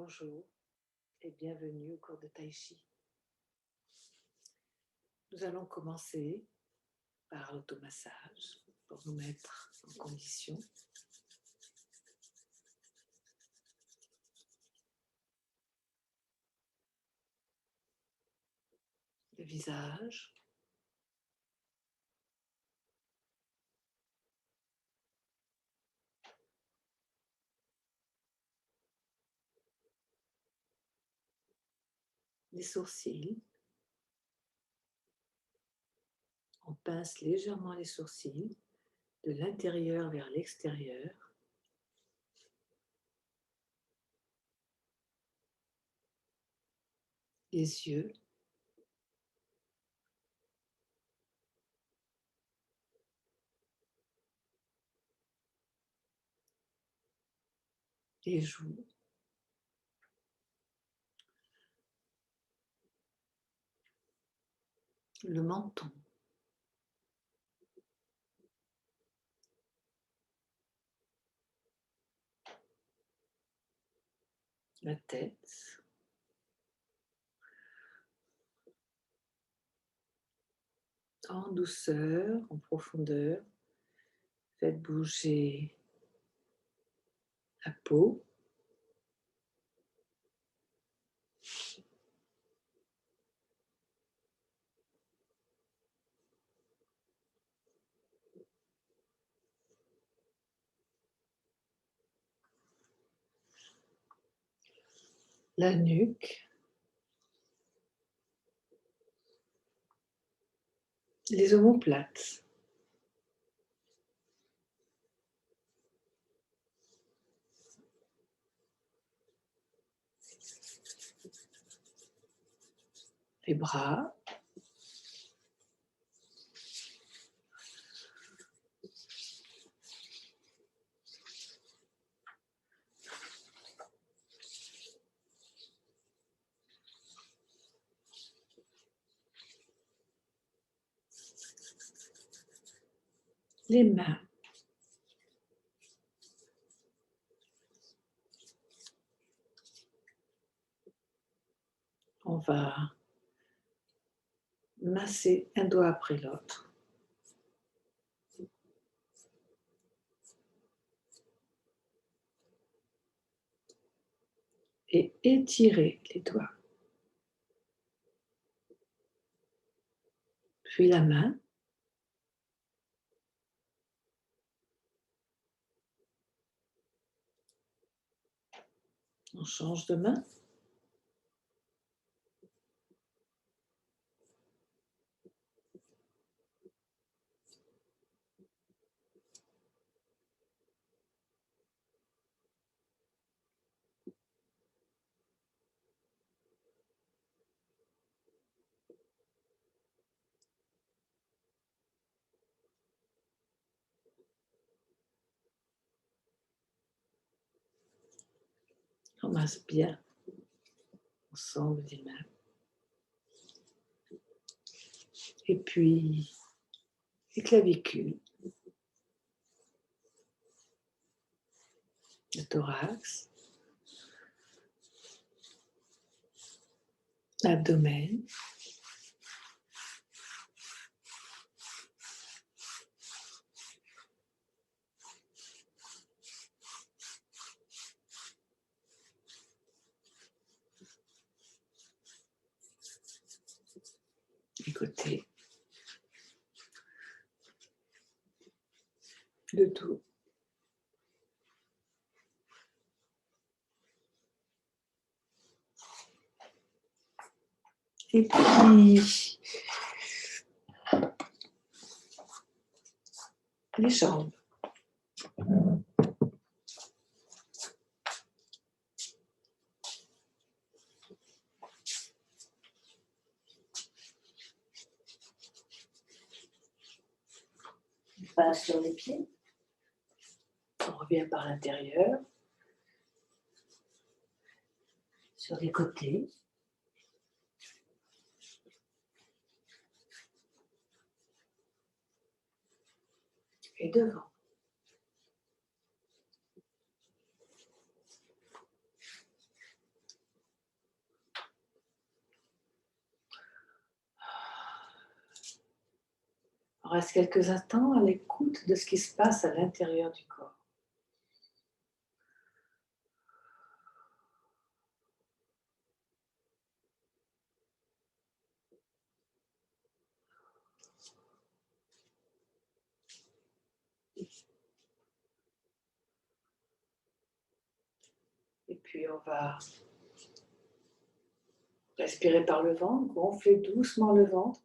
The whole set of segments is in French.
Bonjour et bienvenue au cours de Tai Chi. Nous allons commencer par l'automassage pour nous mettre en condition. Le visage, les sourcils. On pince légèrement les sourcils de l'intérieur vers l'extérieur. Les yeux. Les joues. Le menton. La tête. En douceur, en profondeur, faites bouger la peau. La nuque. Les omoplates. Les bras. Les mains. On va masser un doigt après l'autre. Et étirer les doigts. Puis la main. On change de main. On masse bien ensemble les mains. Et puis les clavicules, le thorax, l'abdomen, les côtés, le dos. Et puis les jambes. On passe sur les pieds. On revient par l'intérieur, sur les côtés. Et devant. reste quelques instants à l'écoute de ce qui se passe à l'intérieur du corps. Et puis on va respirer par le ventre, gonfler doucement le ventre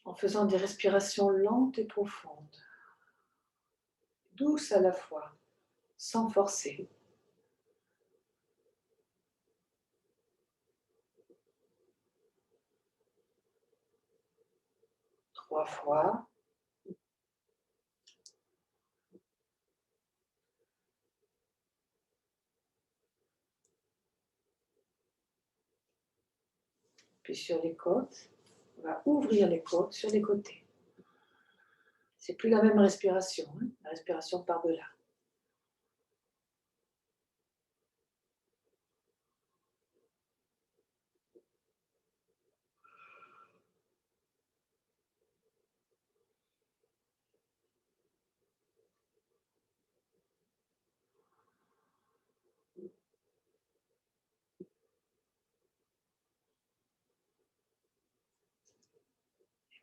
en faisant des respirations lentes et profondes, douces à la fois, sans forcer. 3 fois. Puis sur les côtes, on va ouvrir les côtes sur les côtés. C'est plus la même respiration, hein, la respiration par-delà.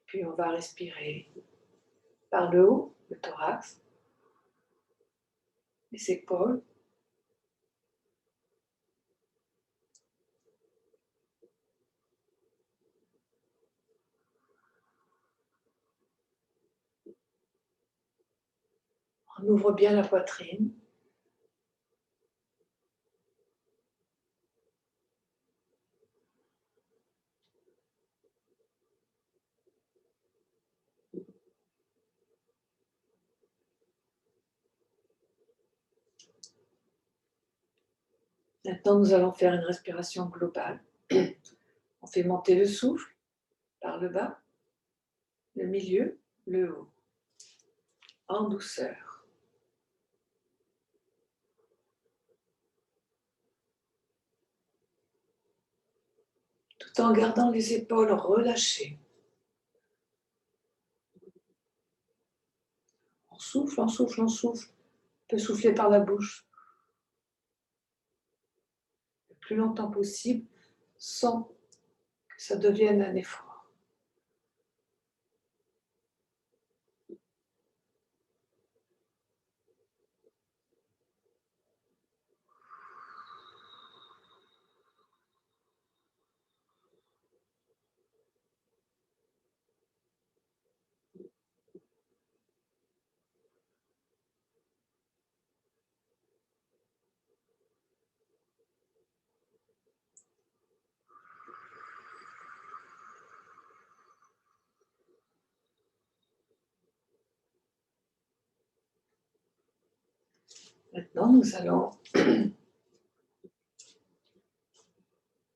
Puis on va respirer par le haut, le thorax, les épaules. On ouvre bien la poitrine. Maintenant, nous allons faire une respiration globale. On fait monter le souffle par le bas, le milieu, le haut, en douceur. Tout en gardant les épaules relâchées. On souffle, on souffle, on souffle. On peut souffler par la bouche le plus longtemps possible sans que ça devienne un effort. Maintenant, nous allons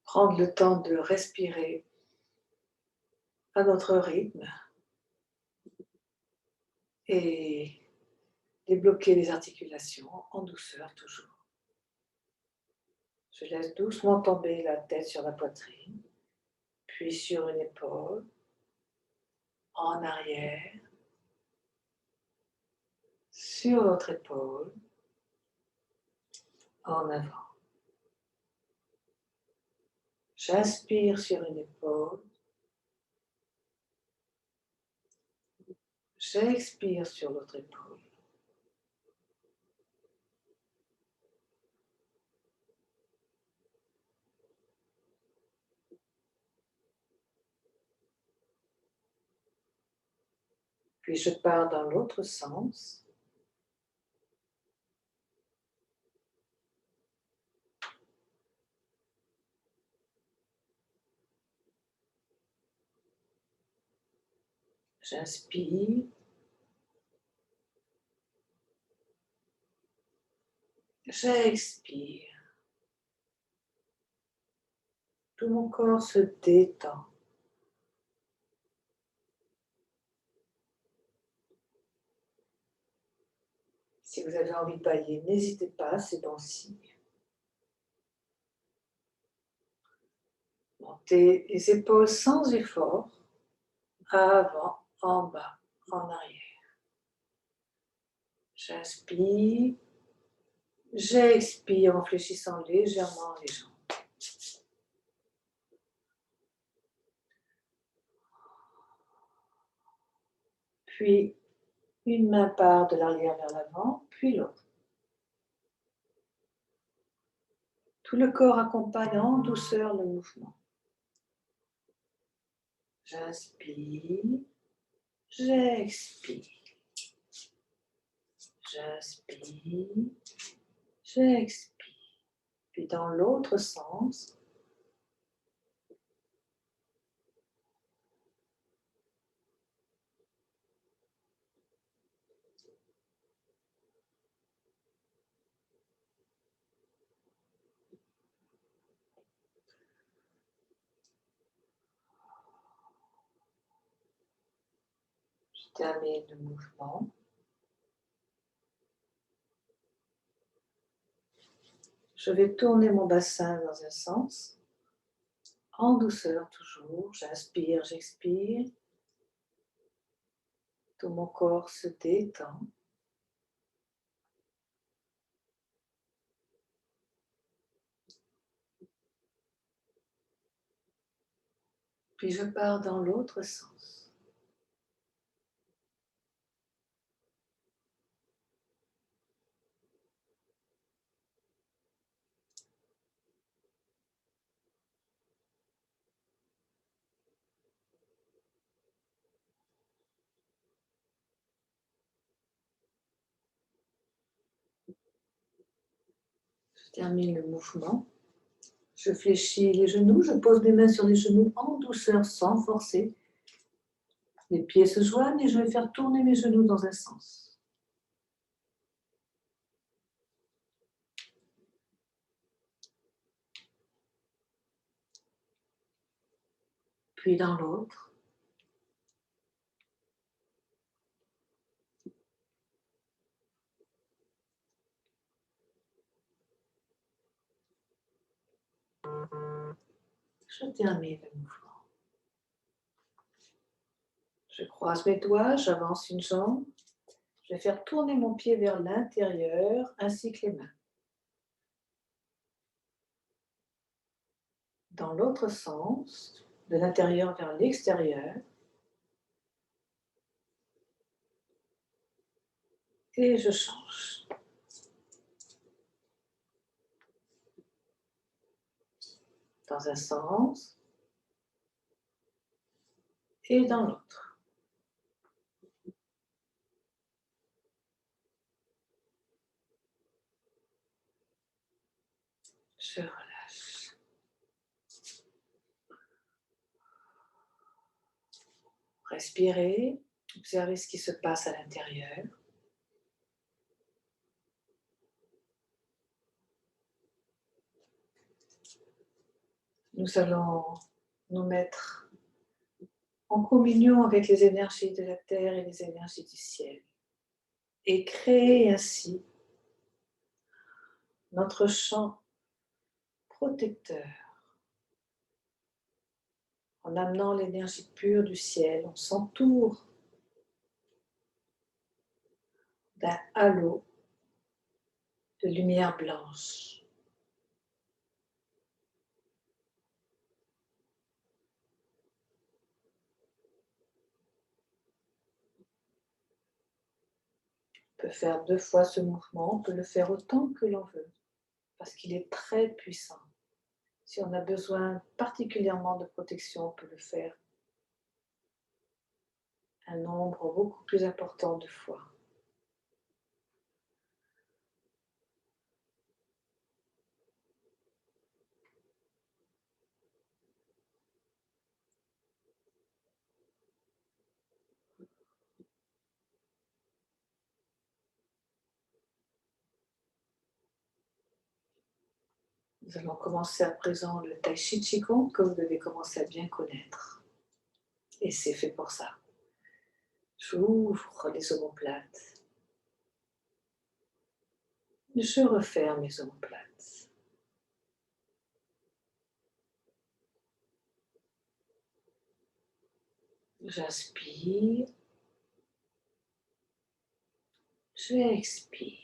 prendre le temps de respirer à notre rythme et débloquer les articulations en douceur toujours. Je laisse doucement tomber la tête sur la poitrine, puis sur une épaule, en arrière, sur l'autre épaule, en avant. J'inspire sur une épaule, j'expire sur l'autre épaule. Puis je pars dans l'autre sens. J'inspire, j'expire. Tout mon corps se détend. Si vous avez envie de bailler, n'hésitez pas, c'est bon signe. Montez les épaules sans effort, avant, en bas, en arrière. J'inspire, j'expire en fléchissant légèrement les jambes. Puis, une main part de l'arrière vers l'avant, puis l'autre. Tout le corps accompagne en douceur le mouvement. J'inspire, j'expire. J'inspire, j'expire. Puis dans l'autre sens, je termine le mouvement. Je vais tourner mon bassin dans un sens, en douceur toujours. J'inspire, j'expire. Tout mon corps se détend. Puis je pars dans l'autre sens. Je termine le mouvement. Je fléchis les genoux, je pose mes mains sur les genoux en douceur, sans forcer. Les pieds se joignent et je vais faire tourner mes genoux dans un sens. Puis dans l'autre. Je termine le mouvement. Je croise mes doigts, j'avance une jambe. Je vais faire tourner mon pied vers l'intérieur ainsi que les mains. Dans l'autre sens, de l'intérieur vers l'extérieur. Et je change. Dans un sens et dans l'autre. Je relâche. Respirez, observez ce qui se passe à l'intérieur. Nous allons nous mettre en communion avec les énergies de la terre et les énergies du ciel et créer ainsi notre champ protecteur. En amenant l'énergie pure du ciel, on s'entoure d'un halo de lumière blanche. On peut faire 2 fois ce mouvement, on peut le faire autant que l'on veut, parce qu'il est très puissant. Si on a besoin particulièrement de protection, on peut le faire un nombre beaucoup plus important de fois. Nous allons commencer à présent le Tai Chi Qigong que vous devez commencer à bien connaître. Et c'est fait pour ça. J'ouvre les omoplates. Je referme les omoplates. J'inspire, j'expire.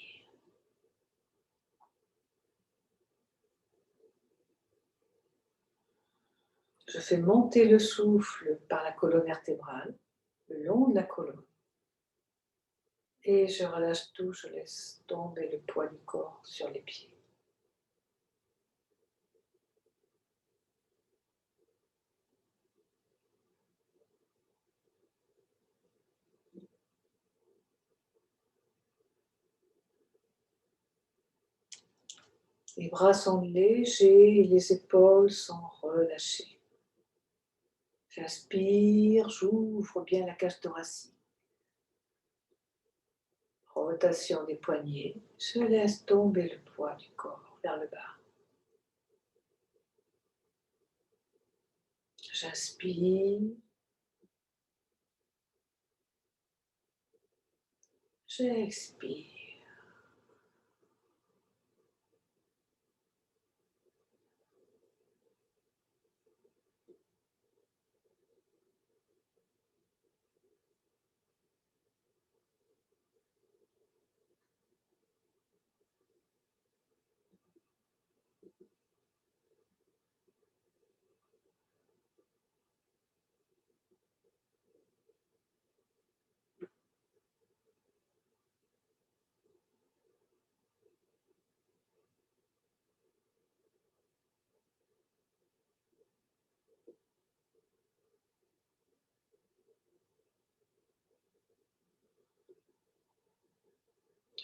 Je fais monter le souffle par la colonne vertébrale, le long de la colonne. Et je relâche tout, je laisse tomber le poids du corps sur les pieds. Les bras sont légers et les épaules sont relâchées. J'inspire, j'ouvre bien la cage thoracique. Rotation des poignets, je laisse tomber le poids du corps vers le bas. J'inspire, j'expire.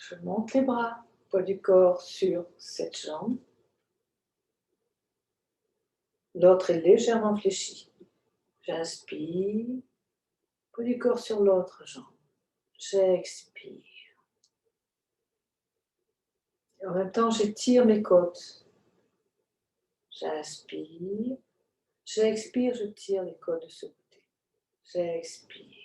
Je monte les bras, poids du corps sur cette jambe. L'autre est légèrement fléchi. J'inspire, poids du corps sur l'autre jambe. J'expire. Et en même temps, j'étire mes côtes. J'inspire, j'expire, je tire les côtes de ce côté. J'expire.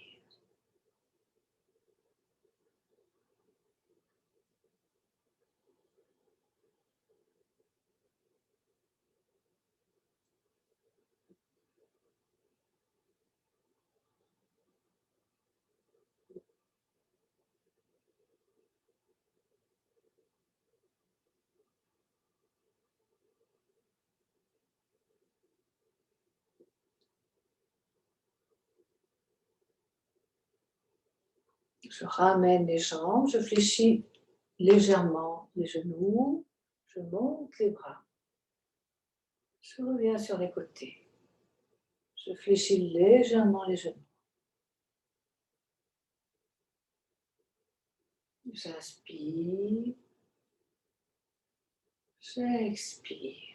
Je ramène les jambes, je fléchis légèrement les genoux, je monte les bras. Je reviens sur les côtés. Je fléchis légèrement les genoux. J'inspire, j'expire.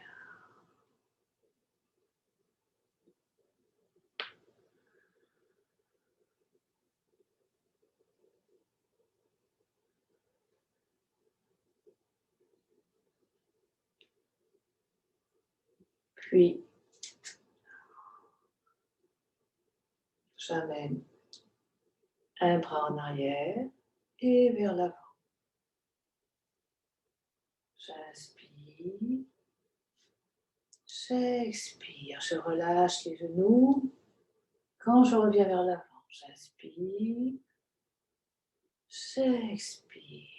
Puis, j'amène un bras en arrière et vers l'avant. J'inspire, j'expire. Je relâche les genoux. Quand je reviens vers l'avant, j'inspire, j'expire.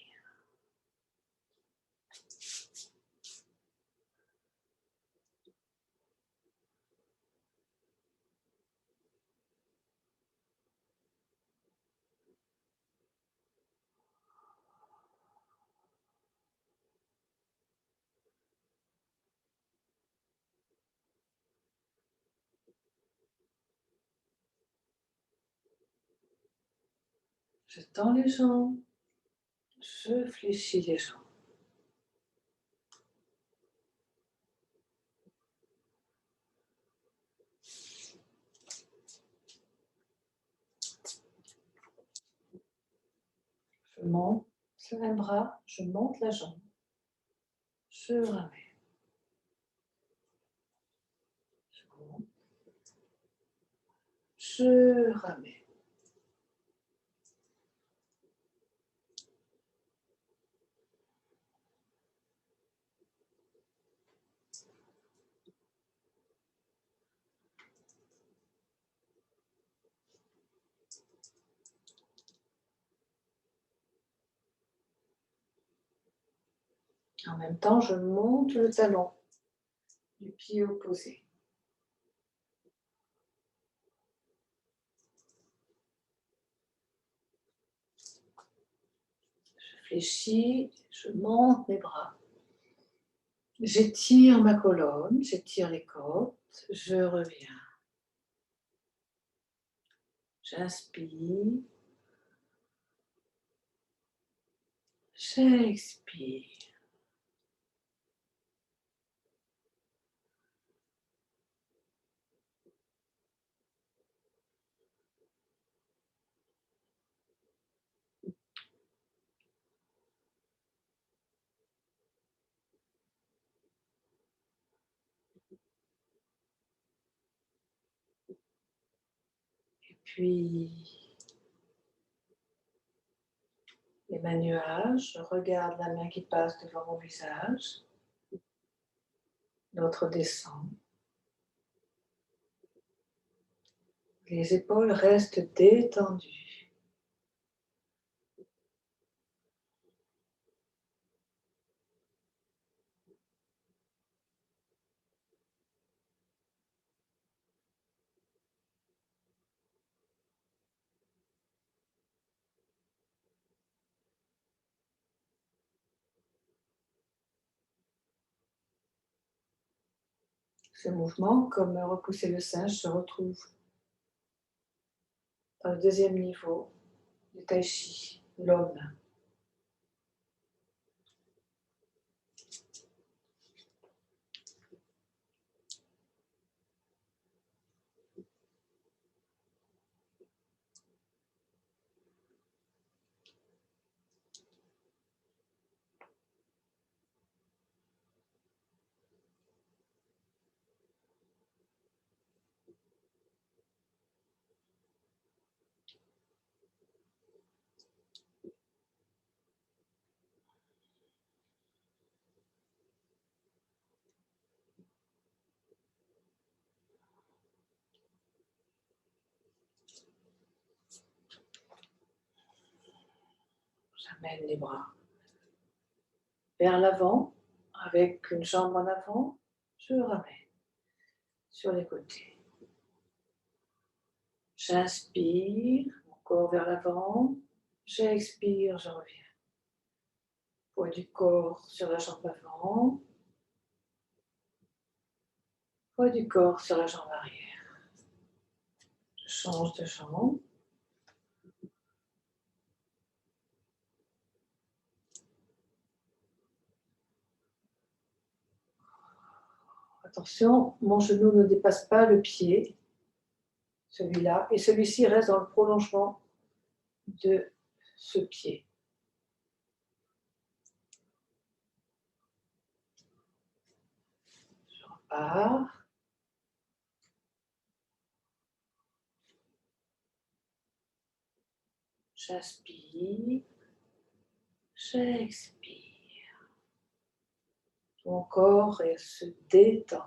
Je tends les jambes, je fléchis les jambes. Je monte un bras, je monte la jambe. Je ramène. Je monte. Je ramène. En même temps, je monte le talon du pied opposé. Je fléchis, je monte mes bras. J'étire ma colonne, j'étire les côtes, je reviens. J'inspire, j'expire. Puis, les mains nuages, je regarde la main qui passe devant mon visage. L'autre descend. Les épaules restent détendues. Ce mouvement, comme repousser le singe, se retrouve dans le deuxième niveau du tai chi, l'homme. J'amène les bras vers l'avant, avec une jambe en avant, je ramène sur les côtés. J'inspire, mon corps vers l'avant, j'expire, je reviens. Poids du corps sur la jambe avant, poids du corps sur la jambe arrière. Je change de jambe. Attention, mon genou ne dépasse pas le pied, celui-là, et celui-ci reste dans le prolongement de ce pied. Je repars. J'inspire, j'expire. Mon corps se détend.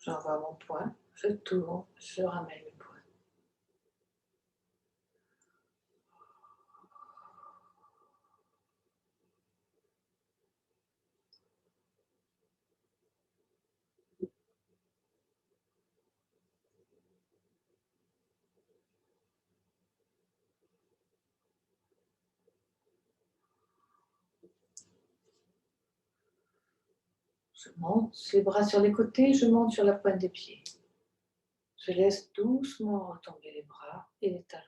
J'envoie mon poing, je tourne, je ramène le poing. Je monte les bras sur les côtés, je monte sur la pointe des pieds. Je laisse doucement retomber les bras et les talons.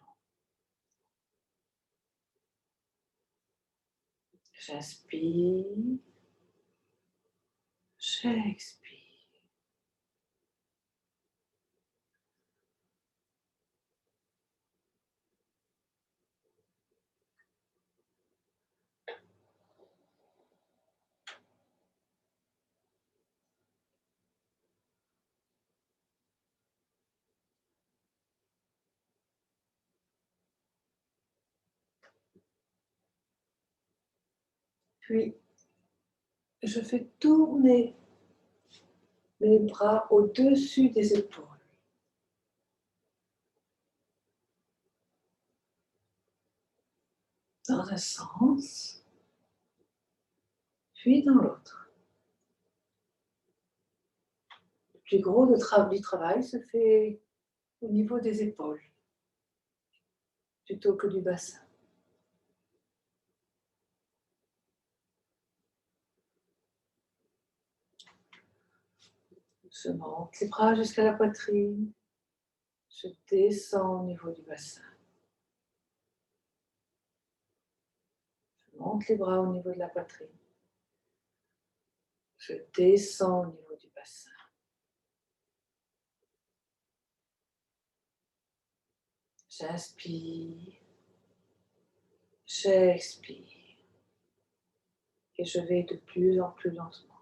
J'inspire, j'expire. Puis, je fais tourner mes bras au-dessus des épaules. Dans un sens, puis dans l'autre. Le plus gros du travail se fait au niveau des épaules, plutôt que du bassin. Je monte les bras jusqu'à la poitrine. Je descends au niveau du bassin. Je monte les bras au niveau de la poitrine. Je descends au niveau du bassin. J'inspire. J'expire. Et je vais de plus en plus lentement.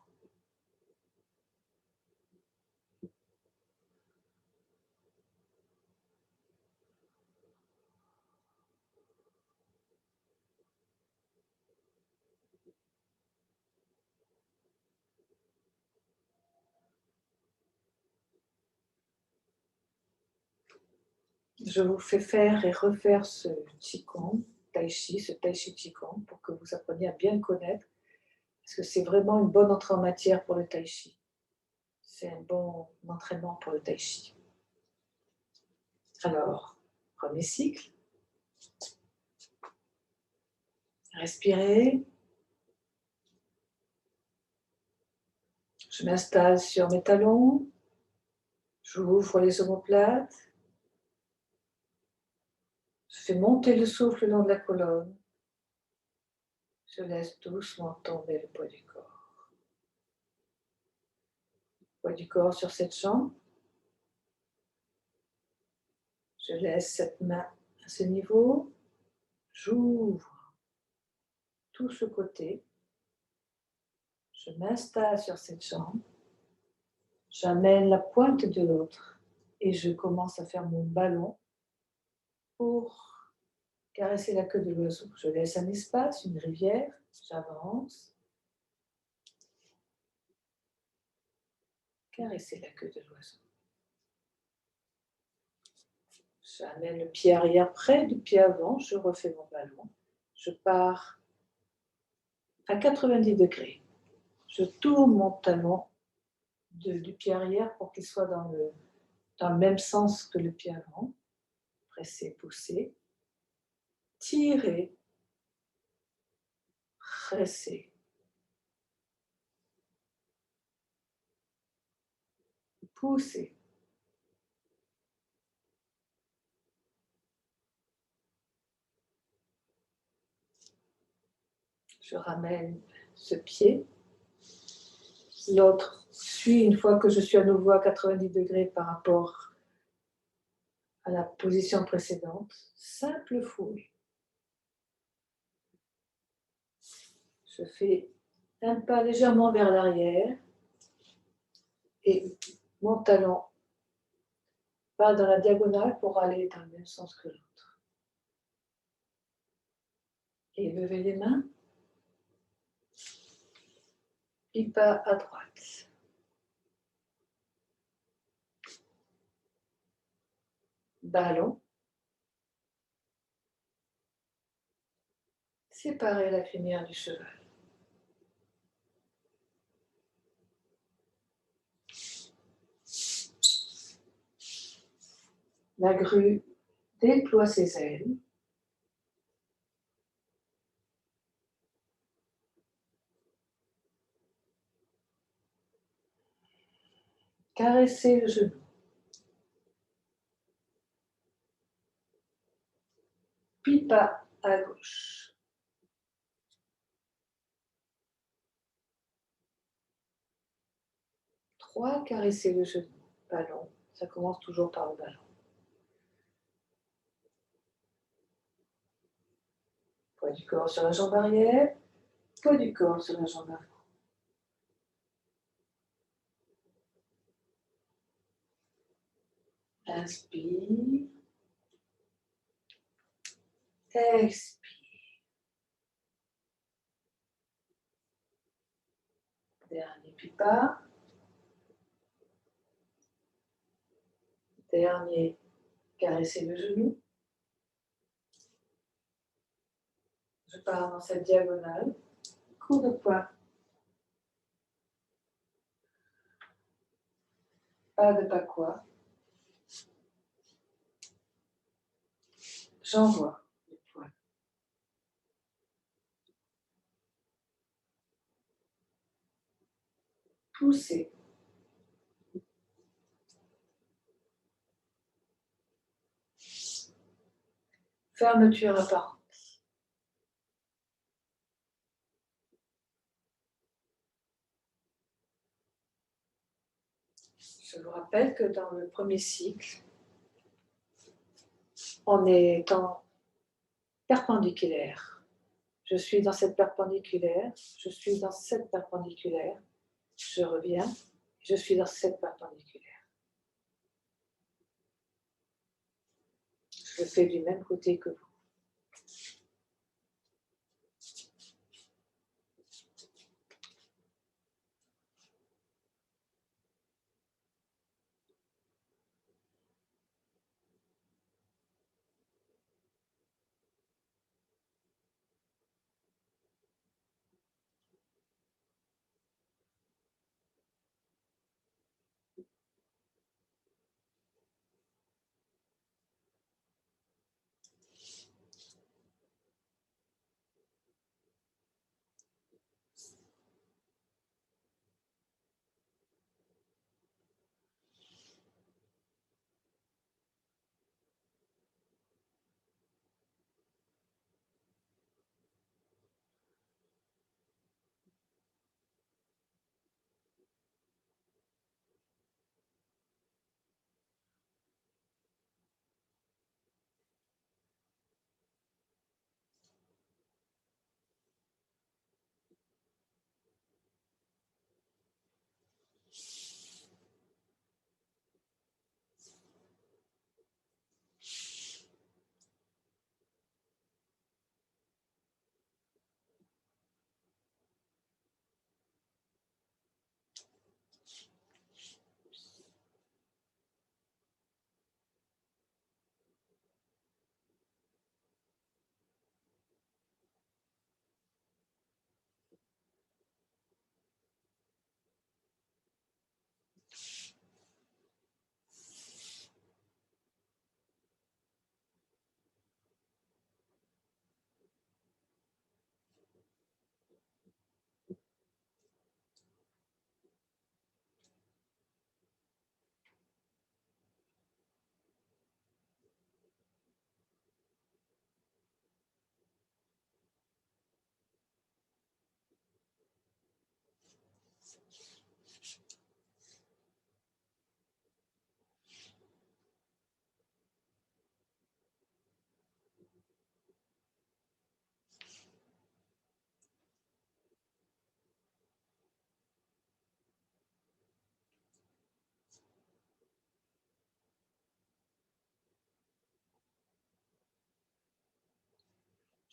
Je vous fais faire et refaire ce Qigong, Tai Chi, ce Tai Chi Qigong, pour que vous appreniez à bien le connaître, parce que c'est vraiment une bonne entrée en matière pour le Tai Chi. C'est un bon entraînement pour le Tai Chi. Alors, premier cycle. Respirez. Je m'installe sur mes talons. J'ouvre les omoplates. Je fais monter le souffle le long de la colonne. Je laisse doucement tomber le poids du corps. Le poids du corps sur cette jambe. Je laisse cette main à ce niveau. J'ouvre tout ce côté. Je m'installe sur cette jambe. J'amène la pointe de l'autre et je commence à faire mon ballon pour caresser la queue de l'oiseau. Je laisse un espace, une rivière, j'avance. Caresser la queue de l'oiseau. J'amène le pied arrière près du pied avant, je refais mon ballon. Je pars à 90 degrés. Je tourne mon talon du pied arrière pour qu'il soit dans le même sens que le pied avant. Presser, pousser. Tirer. Presser. Pousser. Je ramène ce pied. L'autre suit une fois que je suis à nouveau à 90 degrés par rapport à la position précédente. Simple fouille. Je fais un pas légèrement vers l'arrière et mon talon va dans la diagonale pour aller dans le même sens que l'autre. Et levez les mains. Et pas à droite. Ballon. Séparez la crinière du cheval. La grue déploie ses ailes. Caressez le genou. Pipa à gauche. Trois, caressez le genou. Ballon. Ça commence toujours par le ballon. Poids du corps sur la jambe arrière. Poids du corps sur la jambe avant. Inspire. Expire. Dernier pipa. Dernier, caressez le genou. Je pars dans cette diagonale. Coup de poing. Pas de pas-quoi. J'envoie le poing. Poussez. Fermeture apparente. Je vous rappelle que dans le premier cycle, on est en perpendiculaire. Je suis dans cette perpendiculaire, je suis dans cette perpendiculaire, je reviens, je suis dans cette perpendiculaire. Je le fais du même côté que vous.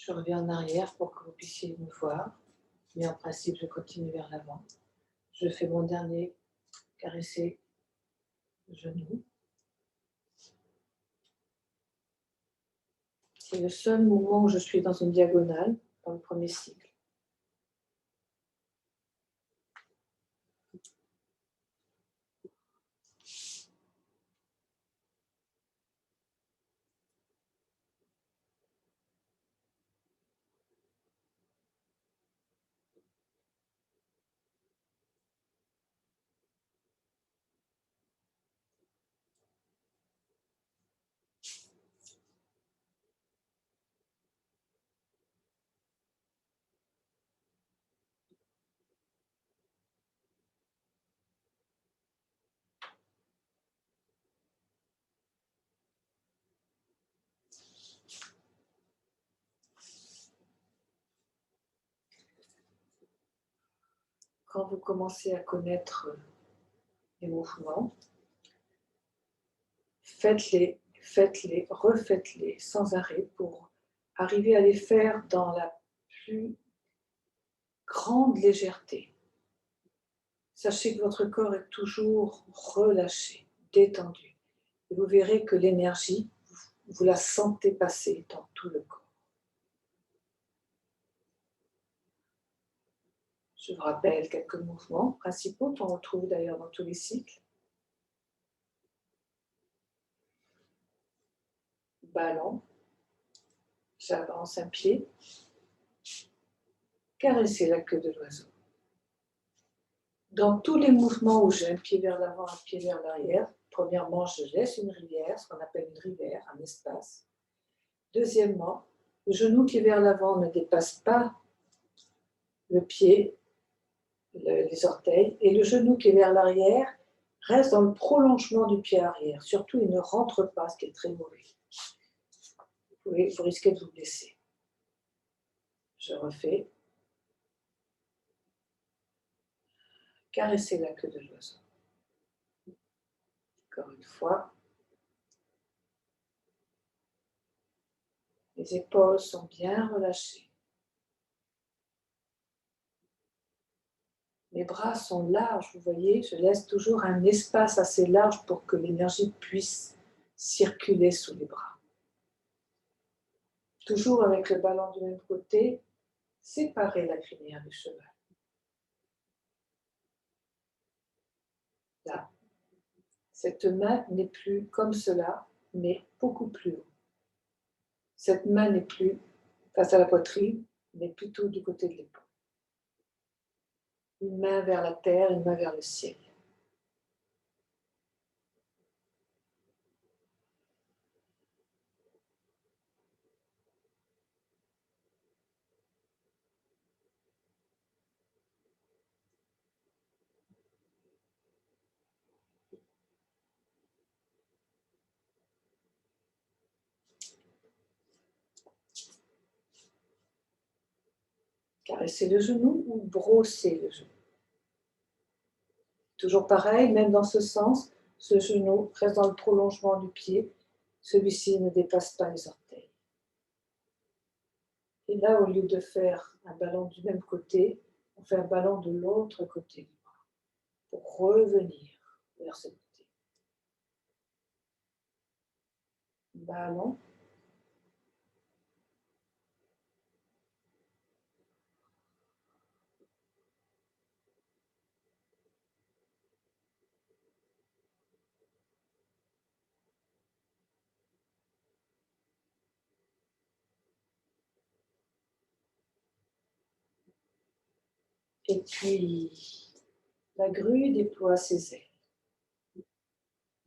Je reviens en arrière pour que vous puissiez me voir, mais en principe, je continue vers l'avant. Je fais mon dernier caresser le genou. C'est le seul mouvement où je suis dans une diagonale, dans le premier cycle. Quand vous commencez à connaître les mouvements, faites-les, refaites-les sans arrêt pour arriver à les faire dans la plus grande légèreté. Sachez que votre corps est toujours relâché, détendu. Et vous verrez que l'énergie, vous la sentez passer dans tout le corps. Je vous rappelle quelques mouvements principaux qu'on retrouve d'ailleurs dans tous les cycles. Ballon, j'avance un pied, caresser la queue de l'oiseau. Dans tous les mouvements où j'ai un pied vers l'avant, un pied vers l'arrière, premièrement, je laisse une rivière, ce qu'on appelle une rivière, un espace. Deuxièmement, le genou qui est vers l'avant ne dépasse pas le pied, les orteils, et le genou qui est vers l'arrière reste dans le prolongement du pied arrière. Surtout, il ne rentre pas, ce qui est très mauvais. Vous risquez de vous blesser. Je refais. Caresser la queue de l'oiseau. Encore une fois. Les épaules sont bien relâchées. Mes bras sont larges, vous voyez, je laisse toujours un espace assez large pour que l'énergie puisse circuler sous les bras. Toujours avec le ballon du même côté, séparez la crinière du cheval. Là. Cette main n'est plus comme cela, mais beaucoup plus haut. Cette main n'est plus face à la poitrine, mais plutôt du côté de l'épaule. Une main vers la terre, une main vers le ciel. Caresser le genou ou brosser le genou. Toujours pareil, même dans ce sens, ce genou reste dans le prolongement du pied. Celui-ci ne dépasse pas les orteils. Et là, au lieu de faire un ballon du même côté, on fait un ballon de l'autre côté du bras pour revenir vers ce côté. Ballon. Et puis, la grue déploie ses ailes.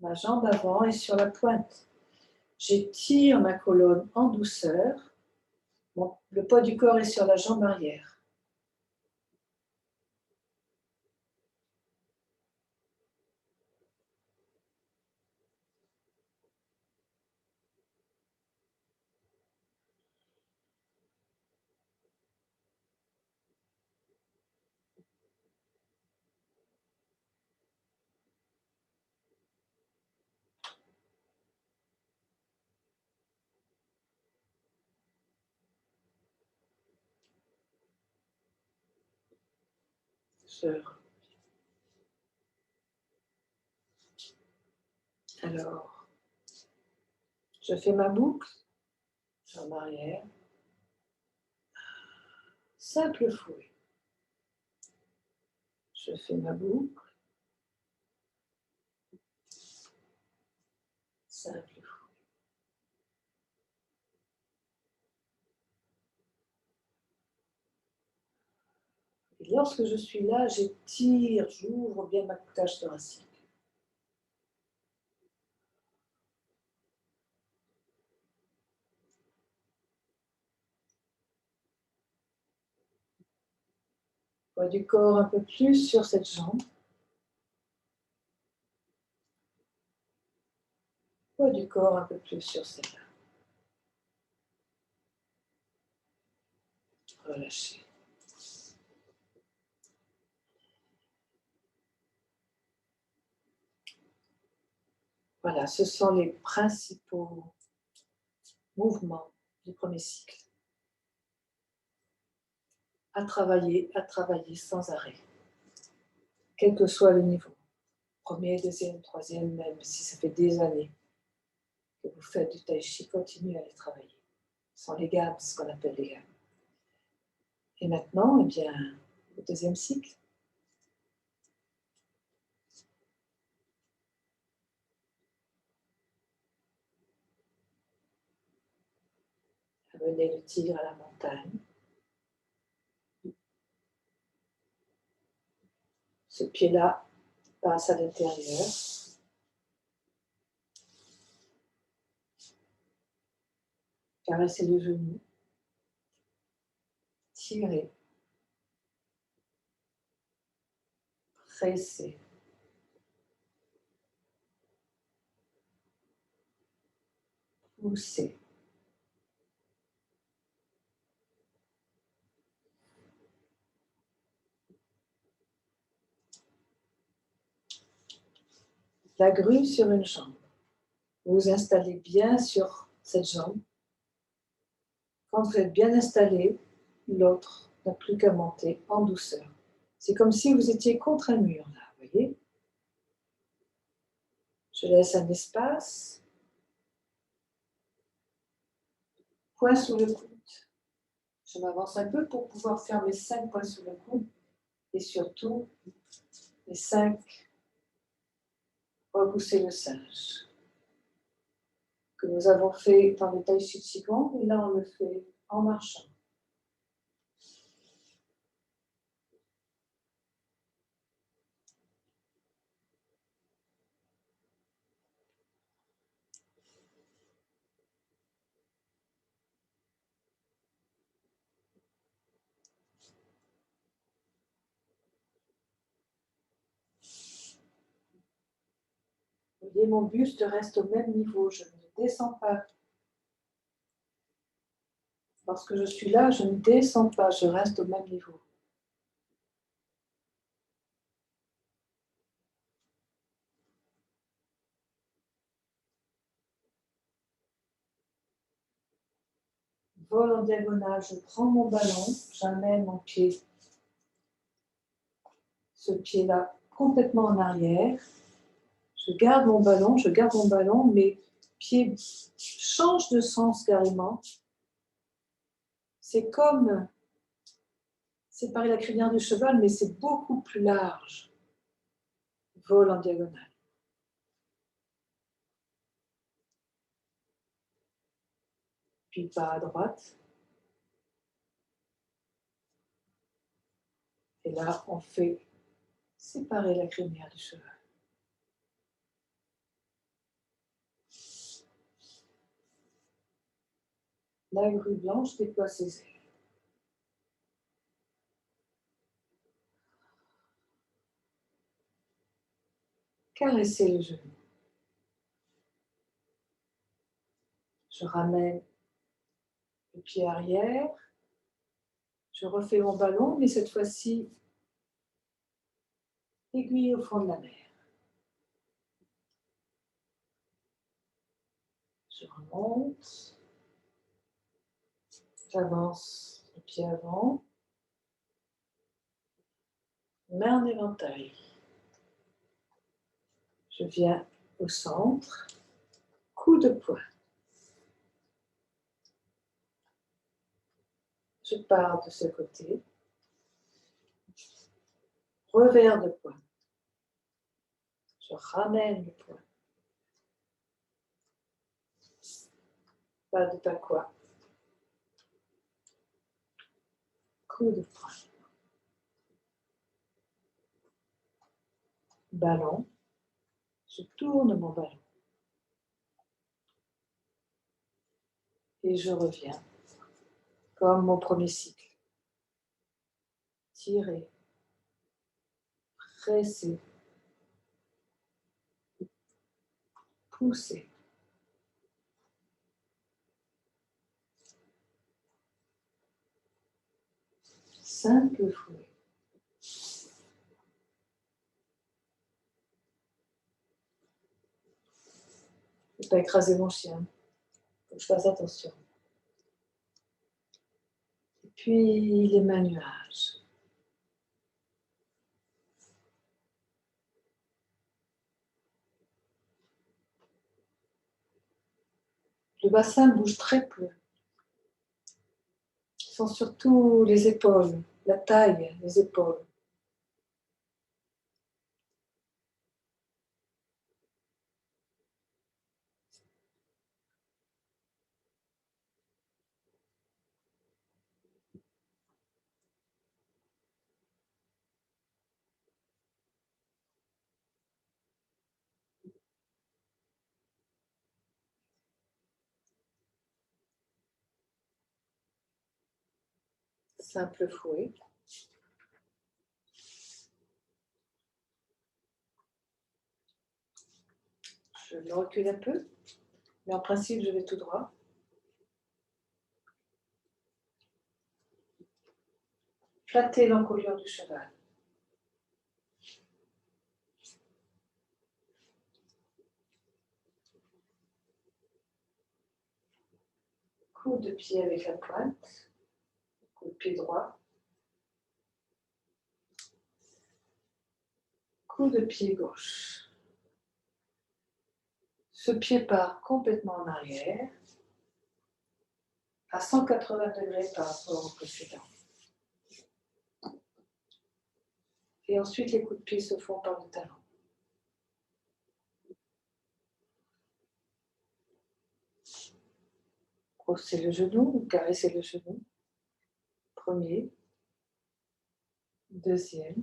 Ma jambe avant est sur la pointe. J'étire ma colonne en douceur. Le poids du corps est sur la jambe arrière. Alors, je fais ma boucle, jambe arrière, simple fouet. Je fais ma boucle, simple fouet. Et lorsque je suis là, j'étire, j'ouvre bien ma cage thoracique. Poids du corps un peu plus sur cette jambe. Poids du corps un peu plus sur celle-là. Relâchez. Voilà, ce sont les principaux mouvements du premier cycle. À travailler sans arrêt, quel que soit le niveau. Premier, deuxième, troisième, même si ça fait des années que vous faites du tai chi, continuez à les travailler. Ce sont les gammes, ce qu'on appelle les gammes. Et maintenant, eh bien, le deuxième cycle. Amenez le tigre à la montagne. Ce pied-là passe à l'intérieur. Caressez le genou. Tirez. Pressez. Poussez. La grue sur une jambe. Vous vous installez bien sur cette jambe. Quand vous êtes bien installé, l'autre n'a plus qu'à monter en douceur. C'est comme si vous étiez contre un mur, là, vous voyez? Je laisse un espace. Poing sous le coude. Je m'avance un peu pour pouvoir faire mes 5 points sous le coude et surtout les 5 repousser le singe que nous avons fait dans le Tai Chi Qigong et là on le fait en marchant. Vous voyez, mon buste reste au même niveau, je ne descends pas. Lorsque je suis là, je ne descends pas, je reste au même niveau. Vol en diagonale, je prends mon ballon, j'amène mon pied, ce pied-là complètement en arrière. Je garde mon ballon, mes pieds changent de sens carrément. C'est comme séparer la crinière du cheval, mais c'est beaucoup plus large. Vol en diagonale. Puis pas à droite. Et là, on fait séparer la crinière du cheval. La grue blanche déploie ses ailes. Caressez le genou. Je ramène le pied arrière. Je refais mon ballon, mais cette fois-ci, aiguille au fond de la mer. Je remonte. J'avance le pied avant. Main en éventail. Je viens au centre. Coup de poing. Je pars de ce côté. Revers de poing. Je ramène le poing. Pas de pakwa. Coup de poing. Ballon. Je tourne mon ballon. Et je reviens. Comme mon premier cycle. Tirer. Presser. Pousser. Simple fouet. ne pas écraser mon chien. Il faut que je fasse attention. Et puis les mains nuages. Le bassin bouge très peu. Ce sont surtout les épaules, la taille, les épaules. Simple fouet. Je me recule un peu, mais en principe, je vais tout droit. Flatter l'encolure du cheval. Coup de pied avec la pointe. Coup de pied droit. Coup de pied gauche. Ce pied part complètement en arrière, à 180 degrés par rapport au précédent. Et ensuite, les coups de pied se font par le talon. Crossez le genou, caressez le genou. Premier, deuxième.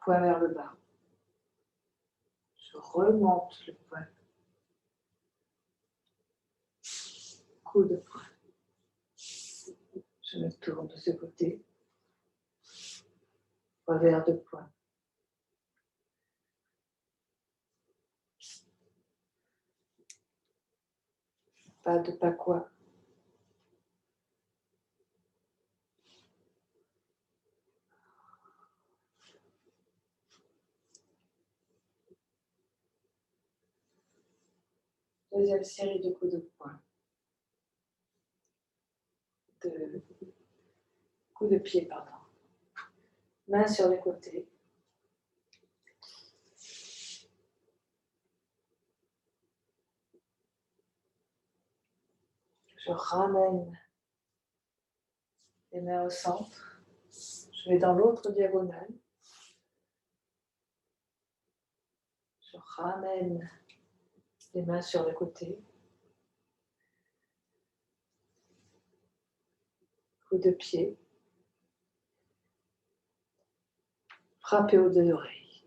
Poing vers le bas. Je remonte le poing. Coup de poing. Je me tourne de ce côté. Revers de poing. Pas de pacois. Deuxième série de coups de poing. Coups de pied, pardon. Main sur les côtés. Je ramène les mains au centre. Je vais dans l'autre diagonale. Je ramène les mains sur les côtés. Coup de pied. Frappez aux deux oreilles.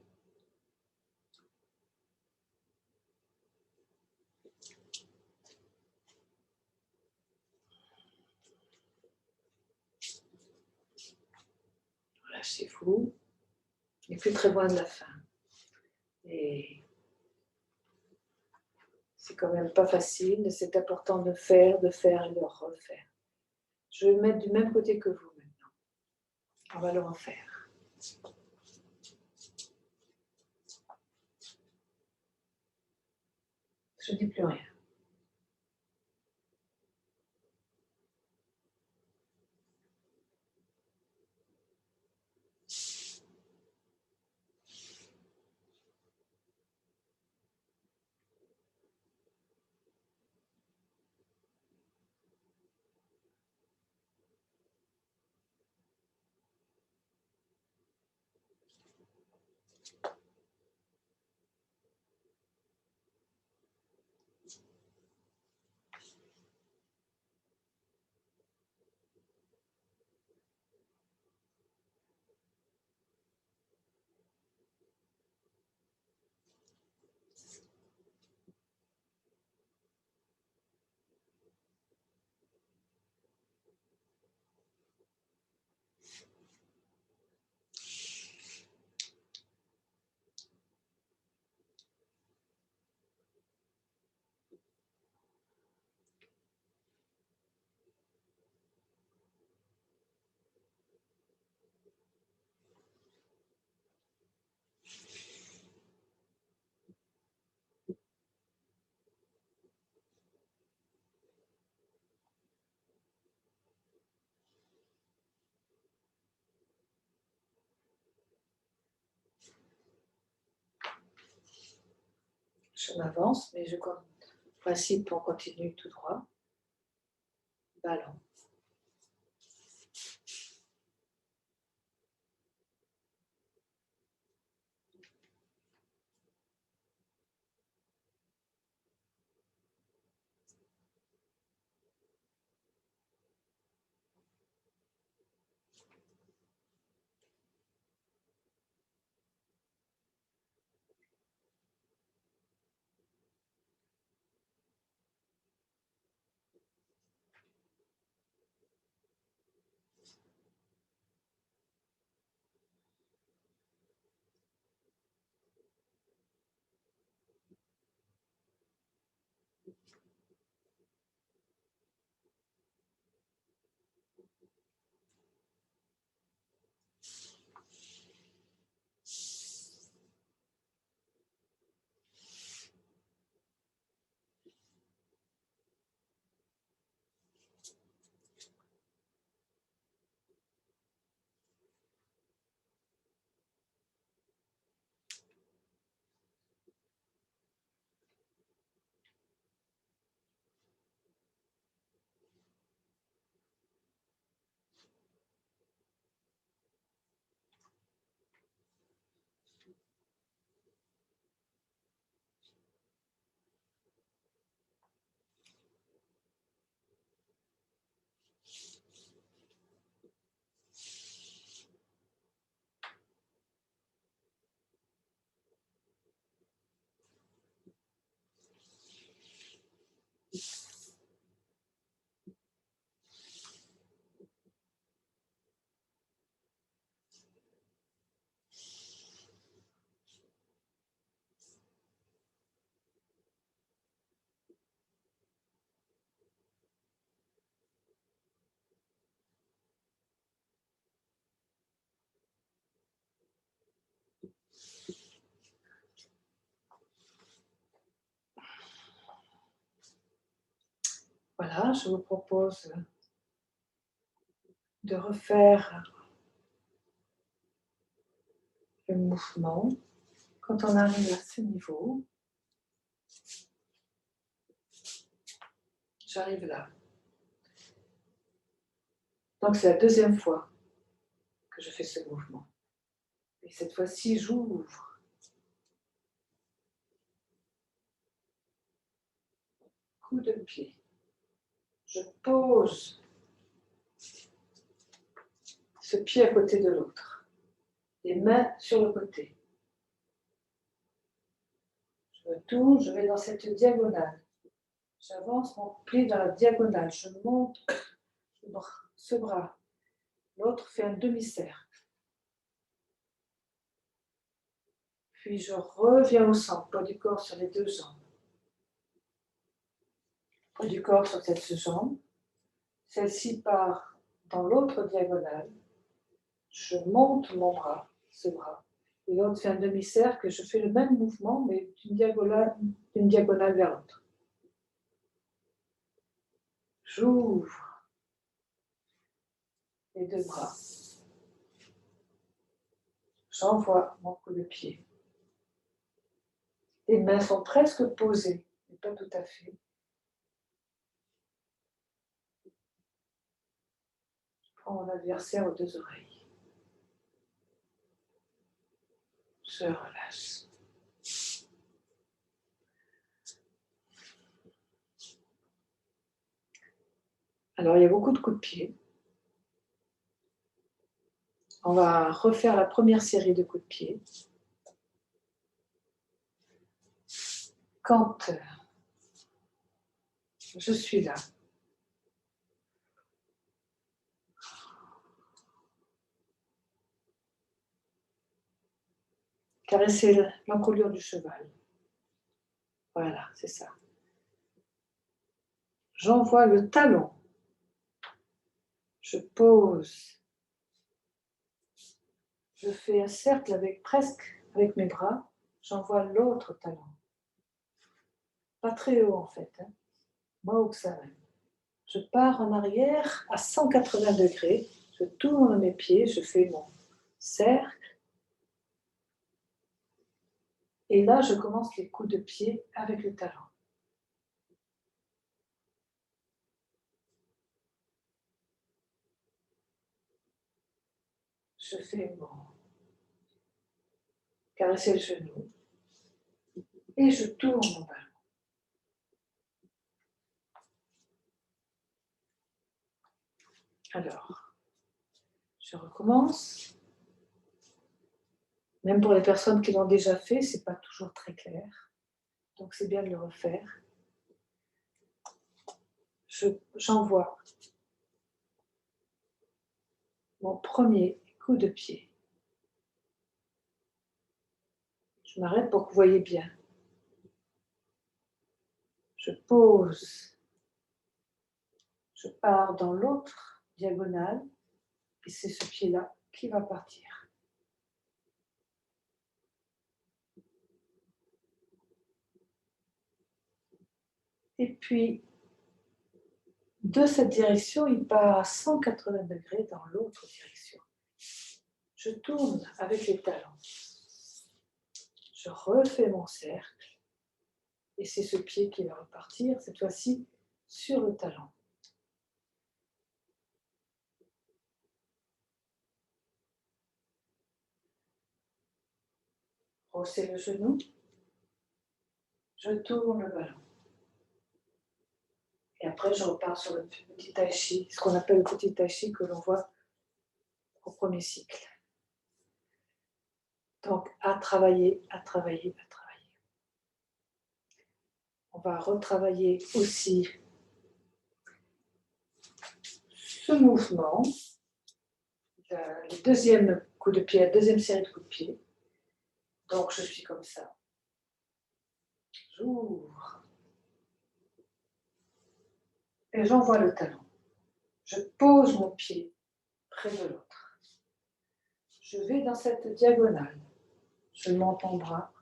Lâchez-vous. Il n'est plus très loin de la fin. Et c'est quand même pas facile, mais c'est important de faire et de refaire. Je vais me mettre du même côté que vous maintenant. On va le refaire. Je ne dis plus rien. Je m'avance, mais principe, on continue tout droit. Ballon. Voilà, je vous propose de refaire le mouvement. Quand on arrive à ce niveau, j'arrive là. Donc c'est la deuxième fois que je fais ce mouvement. Et cette fois-ci, j'ouvre. Coup de pied. Je pose ce pied à côté de l'autre. Les mains sur le côté. Je me tourne, je vais dans cette diagonale. J'avance mon pied dans la diagonale. Je monte ce bras. L'autre fait un demi-cercle. Puis je reviens au centre, poids du corps sur les deux jambes. Poids du corps sur cette jambe. Celle-ci part dans l'autre diagonale. Je monte mon bras, ce bras. Et l'autre fait un demi-cercle. Je fais le même mouvement, mais d'une diagonale vers l'autre. J'ouvre les deux bras. J'envoie mon coup de pied. Les mains sont presque posées, mais pas tout à fait. Je prends mon adversaire aux deux oreilles. Je relâche. Alors, il y a beaucoup de coups de pied. On va refaire la première série de coups de pied. Quand je suis là, caresser l'encolure du cheval. Voilà, c'est ça. J'envoie le talon. Je pose. Je fais un cercle avec mes bras. J'envoie l'autre talon. Pas très haut en fait, hein. Moins haut que ça même. Je pars en arrière à 180 degrés. Je tourne mes pieds, je fais mon cercle. Et là, je commence les coups de pied avec le talon. Je fais caresser le genou et je tourne mon ballon. Alors, je recommence. Même pour les personnes qui l'ont déjà fait, ce n'est pas toujours très clair. Donc c'est bien de le refaire. J'envoie mon premier coup de pied. Je m'arrête pour que vous voyez bien. Je pose. Je pars dans l'autre diagonale et c'est ce pied-là qui va partir. Et puis, de cette direction, il part à 180 degrés dans l'autre direction. Je tourne avec les talons. Je refais mon cercle. Et c'est ce pied qui va repartir, cette fois-ci, sur le talon. Haussez le genou. Je tourne le ballon. Et après, je repars sur le petit tai chi, ce qu'on appelle le petit tai chi que l'on voit au premier cycle. Donc, à travailler, à travailler, à travailler. On va retravailler aussi ce mouvement, le deuxième coup de pied, la deuxième série de coups de pied. Donc, je suis comme ça. J'ouvre. Et j'envoie le talon. Je pose mon pied près de l'autre. Je vais dans cette diagonale. Je monte mon bras.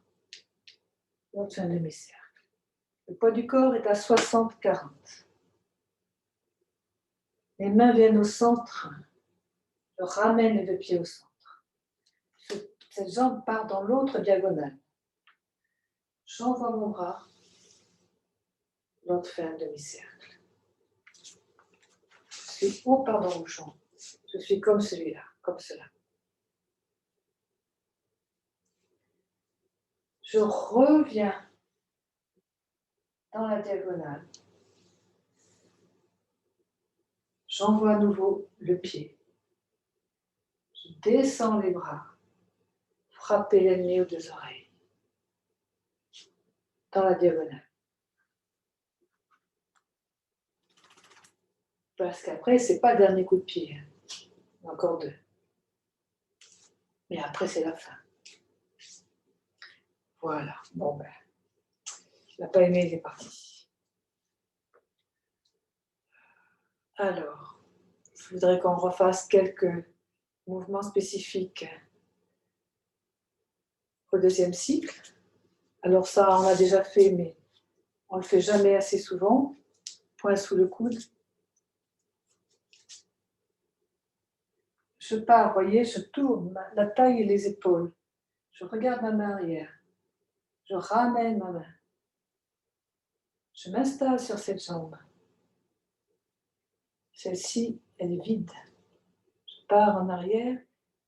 On fait un demi-cercle. Le poids du corps est à 60-40. Les mains viennent au centre. Je ramène les deux pieds au centre. Cette jambe part dans l'autre diagonale. J'envoie mon bras. L'autre fait un demi-cercle. Je suis haut, pardon, au champ. Je suis comme celui-là, comme cela. Je reviens dans la diagonale. J'envoie à nouveau le pied. Je descends les bras. Frapper l'ennemi aux deux oreilles. Dans la diagonale. Parce qu'après, ce n'est pas le dernier coup de pied. Encore deux. Mais après, c'est la fin. Voilà. Bon, ben, il n'a pas aimé, il est parti. Alors, je voudrais qu'on refasse quelques mouvements spécifiques au deuxième cycle. Alors ça, on l'a déjà fait, mais on ne le fait jamais assez souvent. Poing sous le coude. Je pars, vous voyez, je tourne la taille et les épaules. Je regarde ma main arrière. Je ramène ma main. Je m'installe sur cette jambe. Celle-ci, elle est vide. Je pars en arrière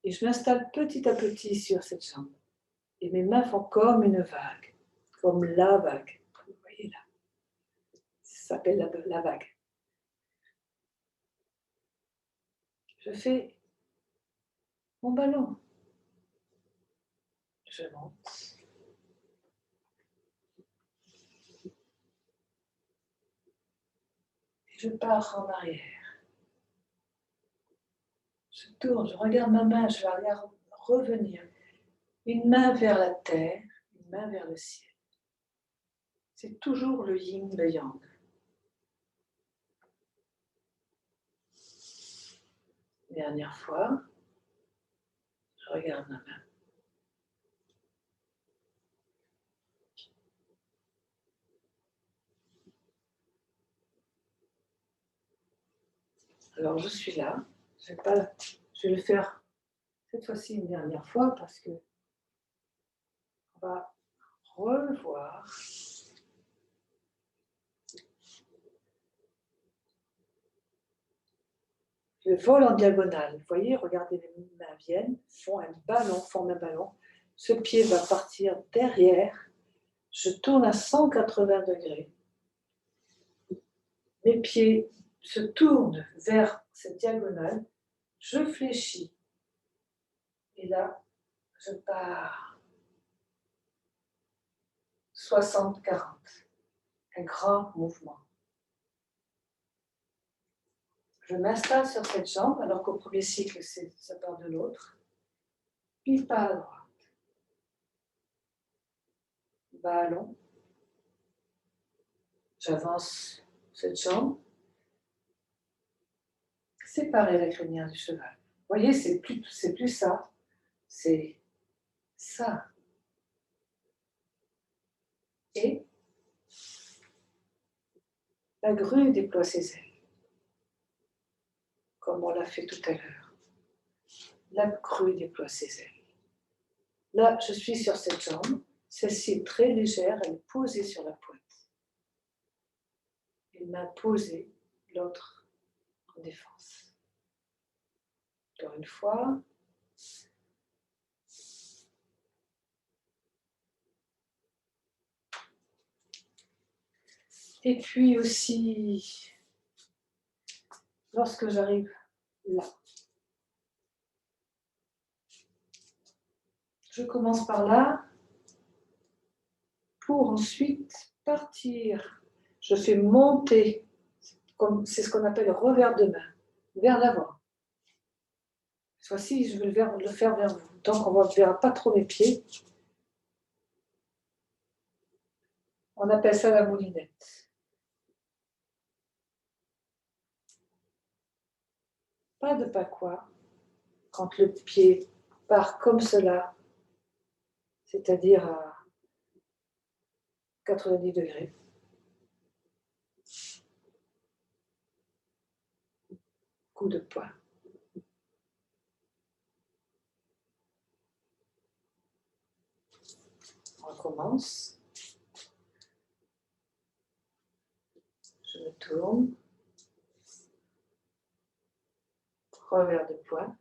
et je m'installe petit à petit sur cette jambe. Et mes mains font comme une vague, comme la vague. Vous voyez là. Ça s'appelle la vague. Je fais mon ballon. Je monte. Et je pars en arrière. Je tourne, je regarde ma main, je la regarde revenir. Une main vers la terre, une main vers le ciel. C'est toujours le yin, le yang. Dernière fois, je regarde ma main. Alors je suis là, je vais le faire cette fois-ci une dernière fois parce que on va revoir le vol en diagonale. Vous voyez, regardez, les mains viennent, forment un ballon. Ce pied va partir derrière. Je tourne à 180 degrés. Mes pieds se tournent vers cette diagonale. Je fléchis. Et là, je pars 60-40. Un grand mouvement. Je m'installe sur cette jambe, alors qu'au premier cycle, ça part de l'autre. Puis pas à droite. Ballon. J'avance cette jambe. Séparer la crinière du cheval. Vous voyez, c'est plus ça. C'est ça. Et la grue déploie ses ailes. Comme on l'a fait tout à l'heure. La grue déploie ses ailes. Là, je suis sur cette jambe. Celle-ci est très légère, elle est posée sur la pointe. Une main posée, l'autre en défense. Encore une fois. Et puis aussi, lorsque j'arrive là, je commence par là pour ensuite partir. Je fais monter, c'est ce qu'on appelle revers de main, vers l'avant. Cette fois-ci, je vais le faire vers vous. Donc, on ne verra pas trop mes pieds. On appelle ça la moulinette. Pas de pacois quand le pied part comme cela, c'est-à-dire à 90 degrés. Coup de poing. On recommence. Je me tourne. Revers de poing.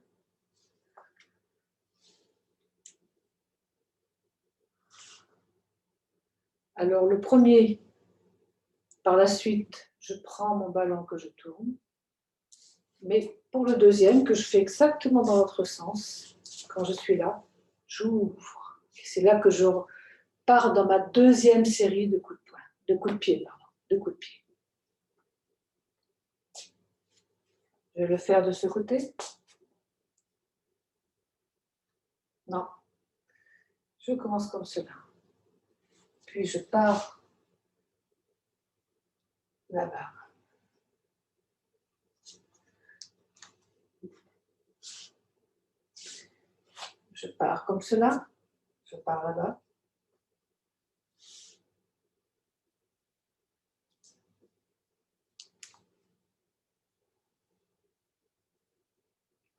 Alors le premier, par la suite, je prends mon ballon que je tourne. Mais pour le deuxième, que je fais exactement dans l'autre sens, quand je suis là, j'ouvre. Et c'est là que je pars dans ma deuxième série de coups de poing, de coups de pied, pardon, de coups de pied. Je vais le faire de ce côté. Non. Je commence comme cela. Puis je pars là-bas. Je pars comme cela. Je pars là-bas.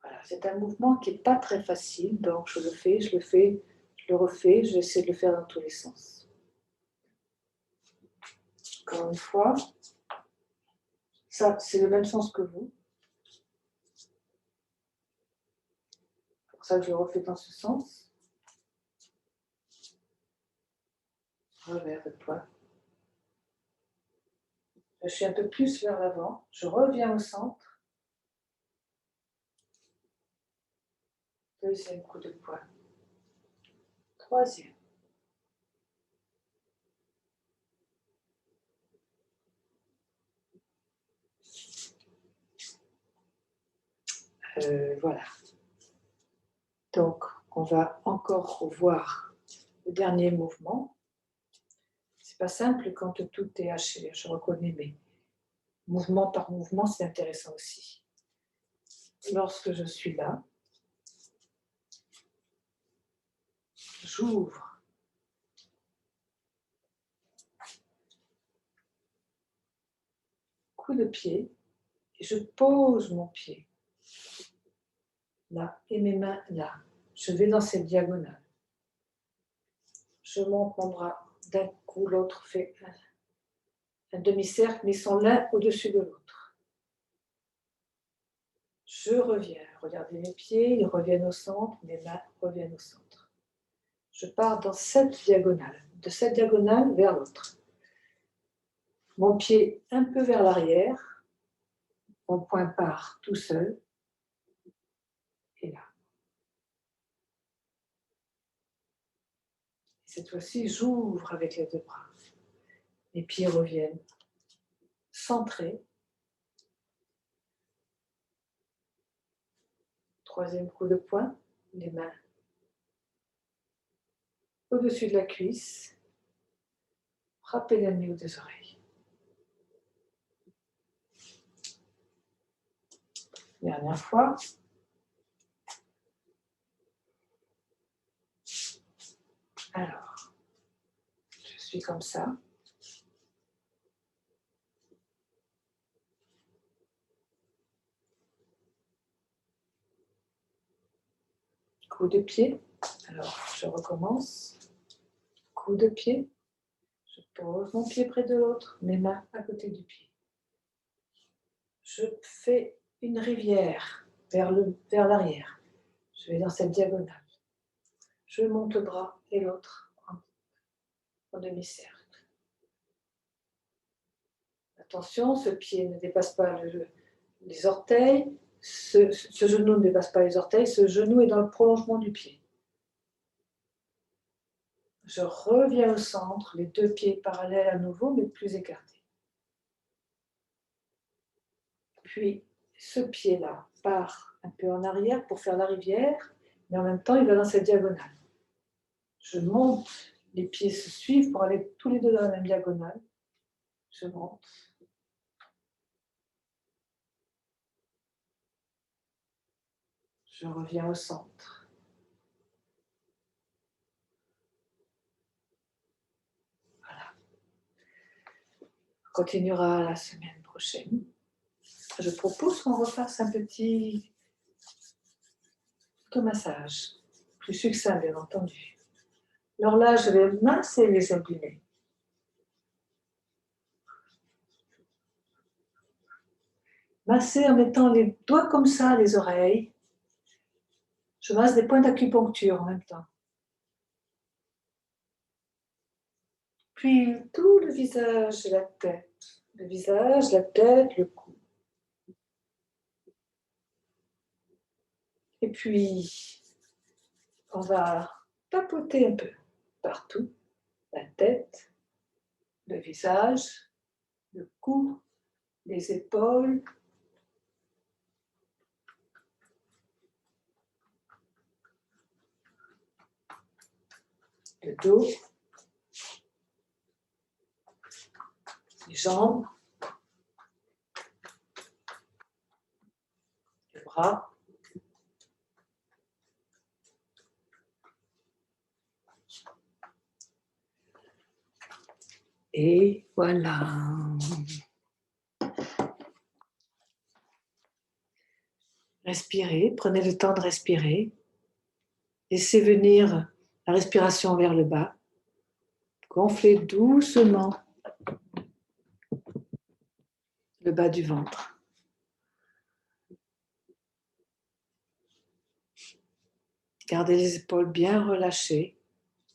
Voilà, c'est un mouvement qui n'est pas très facile, donc je le fais, je le refais, j'essaie de le faire dans tous les sens. Encore une fois, ça c'est le même sens que vous. C'est pour ça que je le refais dans ce sens. Revers de poing. Je suis un peu plus vers l'avant, je reviens au centre. Deuxième coup de poing. Troisième. Voilà. Donc, on va encore revoir le dernier mouvement. C'est pas simple quand tout est haché, je reconnais, mais mouvement par mouvement, c'est intéressant aussi. Lorsque je suis là, j'ouvre. Coup de pied, et je pose mon pied là, et mes mains là. Je vais dans cette diagonale. Je monte mon bras d'un coup, l'autre fait un demi-cercle, mais ils sont l'un au-dessus de l'autre. Je reviens. Regardez mes pieds, ils reviennent au centre, mes mains reviennent au centre. Je pars dans cette diagonale, de cette diagonale vers l'autre. Mon pied un peu vers l'arrière, mon poing part tout seul, et là. Cette fois-ci, j'ouvre avec les deux bras. Les pieds reviennent centrés. Troisième coup de poing, les mains au-dessus de la cuisse. Frappez le milieu des oreilles. Dernière fois. Alors, je suis comme ça. Coup de pied. Alors, je recommence. Coup de pied. Je pose mon pied près de l'autre, mes mains à côté du pied. Je fais une rivière vers l'arrière. Je vais dans cette diagonale. Je monte le bras et l'autre en demi-cercle. Attention, ce pied ne dépasse pas les orteils, ce genou ne dépasse pas les orteils, ce genou est dans le prolongement du pied. Je reviens au centre, les deux pieds parallèles à nouveau, mais plus écartés. Puis, ce pied-là part un peu en arrière pour faire la rivière, mais en même temps, il va dans cette diagonale. Je monte, les pieds se suivent pour aller tous les deux dans la même diagonale. Je monte. Je reviens au centre. Voilà. On continuera la semaine prochaine. Je propose qu'on refasse un petit automassage, plus succinct bien entendu. Alors là, je vais masser les abîmés. Masser en mettant les doigts comme ça, les oreilles. Je masse des points d'acupuncture en même temps. Puis tout le visage et la tête. Le visage, la tête, le cou. Et puis, on va tapoter un peu partout. La tête, le visage, le cou, les épaules. Le dos, les jambes, les bras. Et voilà. Respirez, prenez le temps de respirer. Laissez venir la respiration vers le bas. Gonflez doucement le bas du ventre. Gardez les épaules bien relâchées.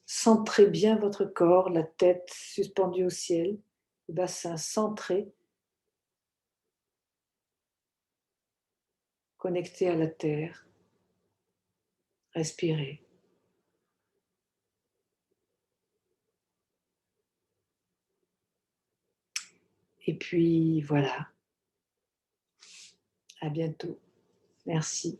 Centrez bien votre corps, la tête suspendue au ciel, le bassin centré, connecté à la terre. Respirez. Et puis voilà. À bientôt. Merci.